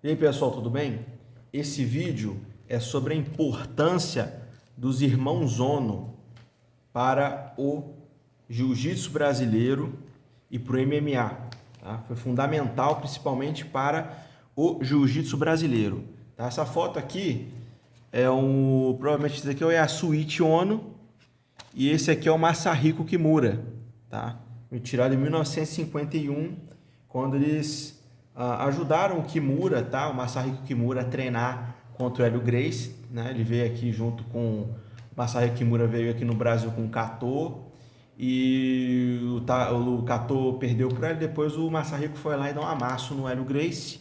E aí pessoal, tudo bem? Esse vídeo é sobre a importância dos irmãos Ono para o jiu-jitsu brasileiro e para o MMA. Tá? Foi fundamental principalmente para o jiu-jitsu brasileiro. Tá? Essa foto aqui provavelmente esse aqui é a Yasuichi Ono e esse aqui é o Masahiko Kimura. Tá? Foi tirado em 1951, quando eles ajudaram o Kimura, tá? O Masahiko Kimura a treinar contra o Hélio Gracie, né? Ele veio aqui junto com o Masahiko Kimura, veio aqui no Brasil com o Kato e o Kato perdeu para ele. Depois o Masahiko foi lá e deu um amasso no Hélio Gracie.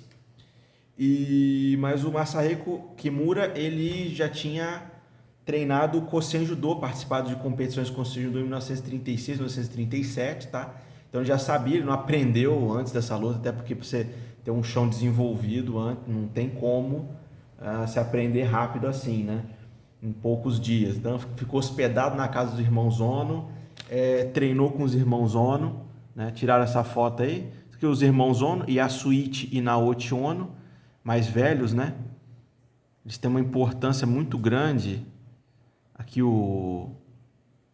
Mas o Masahiko Kimura ele já tinha treinado o Kosen Judô, participado de competições de Kosen Judô em 1936, 1937, tá? Então ele já sabia, ele não aprendeu antes dessa luta, até porque você ter um chão desenvolvido, não tem como se aprender rápido assim, né? Em poucos dias. Então ficou hospedado na casa dos irmãos Ono, treinou com os irmãos Ono, né? Tiraram essa foto aí, que os irmãos Ono, Yasuichi e Naoki Ono, mais velhos, né? Eles têm uma importância muito grande. Aqui o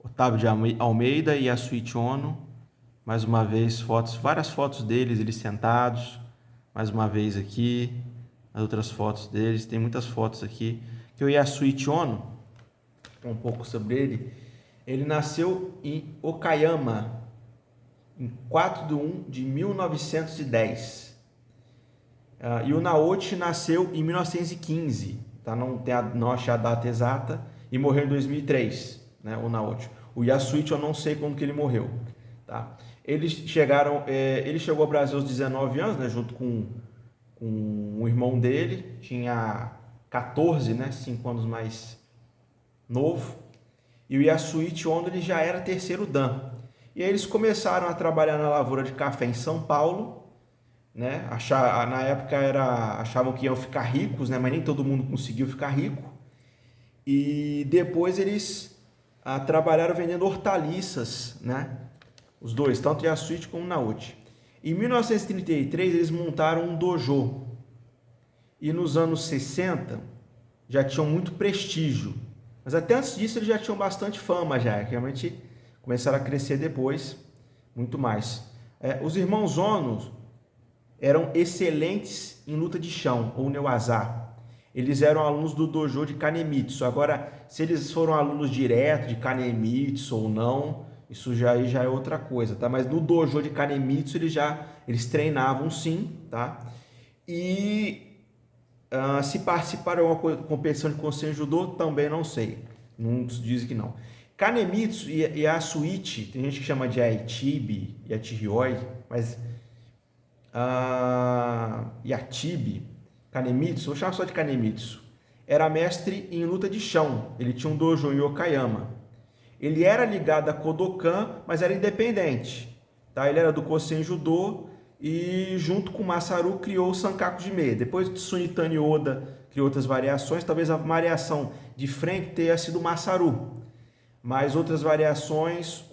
Otávio de Almeida e Yasuichi Ono, mais uma vez fotos, várias fotos deles, eles sentados, mais uma vez aqui, as outras fotos deles, tem muitas fotos aqui. Que o Yasuichi Ono, um pouco sobre ele nasceu em Okayama, em 4/1/1910. E o Naoki nasceu em 1915, tá? Não achei a data exata, e morreu em 2003, né? O Naoki. O Yasuichi eu não sei quando que ele morreu, tá? Ele chegou ao Brasil aos 19 anos, né? Junto com o irmão dele, tinha 14, né? 5 anos mais novo. E o Yasuichi Ono ele já era terceiro dan. E aí eles começaram a trabalhar na lavoura de café em São Paulo, né? Na época achavam que iam ficar ricos, né? Mas nem todo mundo conseguiu ficar rico. E depois eles trabalharam vendendo hortaliças, né? Os dois, tanto Yasuichi como Naoki. Em 1933 eles montaram um dojo. E nos anos 60 já tinham muito prestígio. Mas até antes disso eles já tinham bastante fama já, que realmente começaram a crescer depois, muito mais. Os irmãos Ono eram excelentes em luta de chão, ou Neuazá. Eles eram alunos do dojo de Kanemitsu. Agora, se eles foram alunos direto de Kanemitsu ou não, isso já é outra coisa, tá? Mas no dojo de Kanemitsu eles treinavam sim, tá? E se participaram de uma competição de Kosen Judô, também não sei. Muitos dizem que não. Kanemitsu e a Yasuichi, tem gente que chama de Aitibi e Atiryoi, mas Yatibi, Kanemitsu, vou chamar só de Kanemitsu, era mestre em luta de chão. Ele tinha um dojo em Okayama. Ele era ligado a Kodokan, mas era independente, tá? Ele era do Kosen Judô e junto com Masaru criou o Sankaku Jime. Depois de Tsunetani Oda criou outras variações, talvez a variação de frente tenha sido Masaru, mas outras variações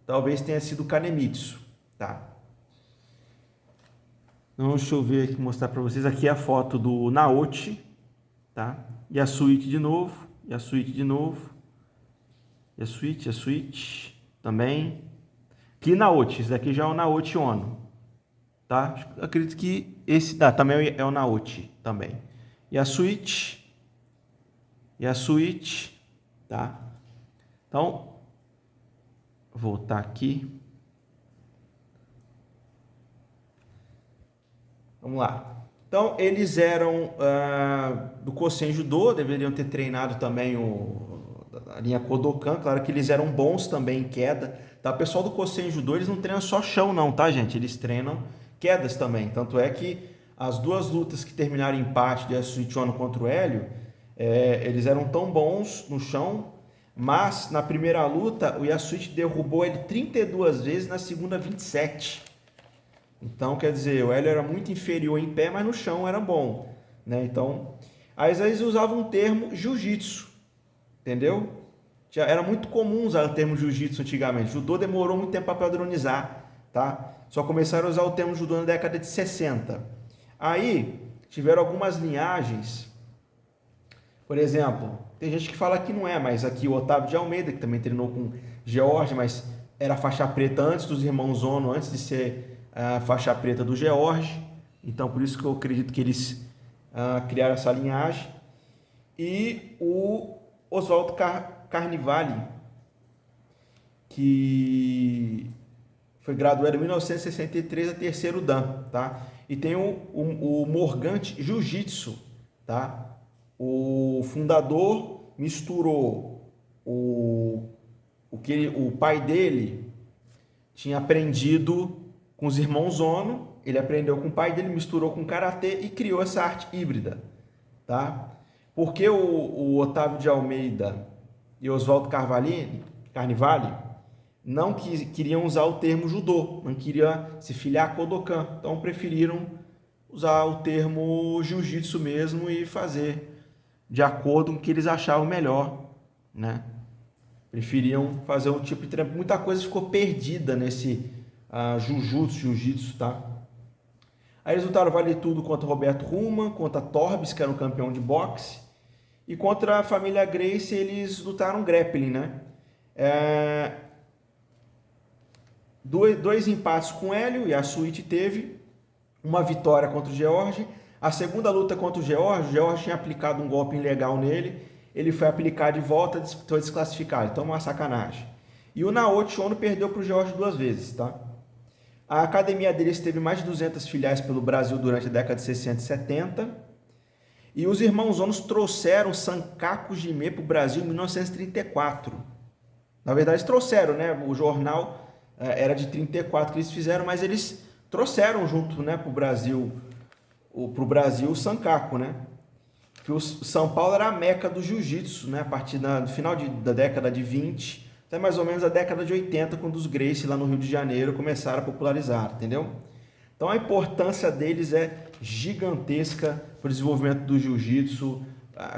talvez tenha sido Kanemitsu, tá? Então, deixa eu ver aqui, mostrar para vocês. Aqui é a foto do Naoki, tá? Yasuichi de novo, Yasuichi de novo, Yasuichi também. Aqui Naoki, esse daqui já é o Naoki Ono, tá? Eu acredito que esse também é o Naoki também. Yasuichi, tá? Então, vou voltar aqui. Vamos lá. Então, eles eram do Kosen Judô, deveriam ter treinado também a linha Kodokan. Claro que eles eram bons também em queda. Tá? O pessoal do Kosen Judô, eles não treinam só chão não, tá, gente? Eles treinam quedas também. Tanto é que as duas lutas que terminaram em empate de Yasuichi Ono contra o Hélio, eles eram tão bons no chão, mas na primeira luta, o Yasuichi derrubou ele 32 vezes, na segunda 27. Então, quer dizer, o Hélio era muito inferior em pé, mas no chão era bom, né? Então, às vezes usavam o termo jiu-jitsu, entendeu? Era muito comum usar o termo jiu-jitsu antigamente. Judô demorou muito tempo para padronizar, tá? Só começaram a usar o termo judô na década de 60. Aí, tiveram algumas linhagens. Por exemplo, tem gente que fala que não é, mas aqui o Otávio de Almeida, que também treinou com George, mas era faixa preta antes dos irmãos Ono, antes de ser a faixa preta do George. Então, por isso que eu acredito que eles criaram essa linhagem. E o Oswaldo Carnivale, que foi graduado em 1963, a terceiro Dan, tá? E tem o Morgante Jiu-Jitsu, tá? O fundador misturou o pai dele tinha aprendido com os irmãos Ono, ele aprendeu com o pai dele, misturou com karatê e criou essa arte híbrida, tá? Porque o Otávio de Almeida e Oswaldo Carnivale não queriam usar o termo judô, não queriam se filiar a Kodokan, então preferiram usar o termo jiu-jitsu mesmo e fazer de acordo com o que eles achavam melhor, né? Preferiam fazer um tipo de treino. Muita coisa ficou perdida nesse jiu-jitsu, tá? Aí eles lutaram vale tudo contra Roberto Ruman, contra Torbes, que era um campeão de boxe, e contra a família Gracie eles lutaram grappling, né? Dois empates com o Hélio, e a Suíte teve uma vitória contra o George. A segunda luta contra o George tinha aplicado um golpe ilegal nele, ele foi aplicar de volta, foi desclassificado, então uma sacanagem. E o Naoto Ono perdeu para o George 2 vezes, tá? A academia deles teve mais de 200 filiais pelo Brasil durante a década de 60 e 70, e os irmãos Onos trouxeram o Sankaku Jime para o Brasil em 1934. Na verdade, eles trouxeram, né? O jornal era de 34 que eles fizeram, mas eles trouxeram junto, né, para o Brasil o Sankaku, né? Que o São Paulo era a meca do jiu-jitsu, né? A partir do final da década de 20, até mais ou menos a década de 80, quando os Gracie lá no Rio de Janeiro começaram a popularizar, entendeu? Então a importância deles é gigantesca para o desenvolvimento do jiu-jitsu,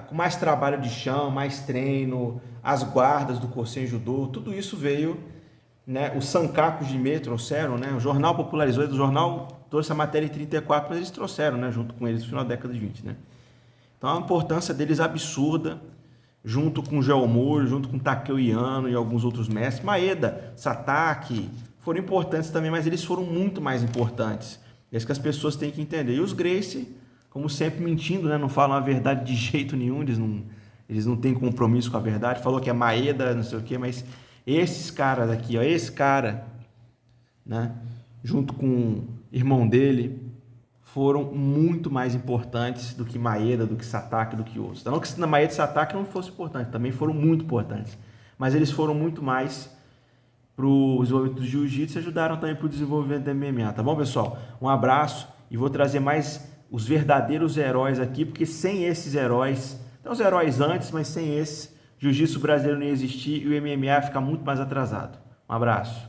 com mais trabalho de chão, mais treino, as guardas do Kosen Judô, tudo isso veio, né? O Sankaku Jime trouxeram, né? O jornal popularizou, o jornal trouxe a matéria em 34, mas eles trouxeram, né? Junto com eles no final da década de 20, né? Então a importância deles é absurda, junto com o Geomori, junto com Takeo Iano e alguns outros mestres. Maeda, Satake foram importantes também, mas eles foram muito mais importantes. É isso que as pessoas têm que entender. E os Gracie, como sempre, mentindo, né? Não falam a verdade de jeito nenhum, eles não têm compromisso com a verdade. Falou que é Maeda, não sei o quê, mas esses caras aqui, ó, esse cara, né? Junto com o irmão dele, foram muito mais importantes do que Maeda, do que Satake, do que outros. Não que Maeda e Satake não fossem importantes, também foram muito importantes. Mas eles foram muito mais para o desenvolvimento do jiu-jitsu e ajudaram também para o desenvolvimento do MMA. Tá bom, pessoal? Um abraço e vou trazer mais os verdadeiros heróis aqui, porque sem esses heróis, tem os heróis antes, mas sem esses, jiu-jitsu brasileiro não ia existir e o MMA ia ficar muito mais atrasado. Um abraço.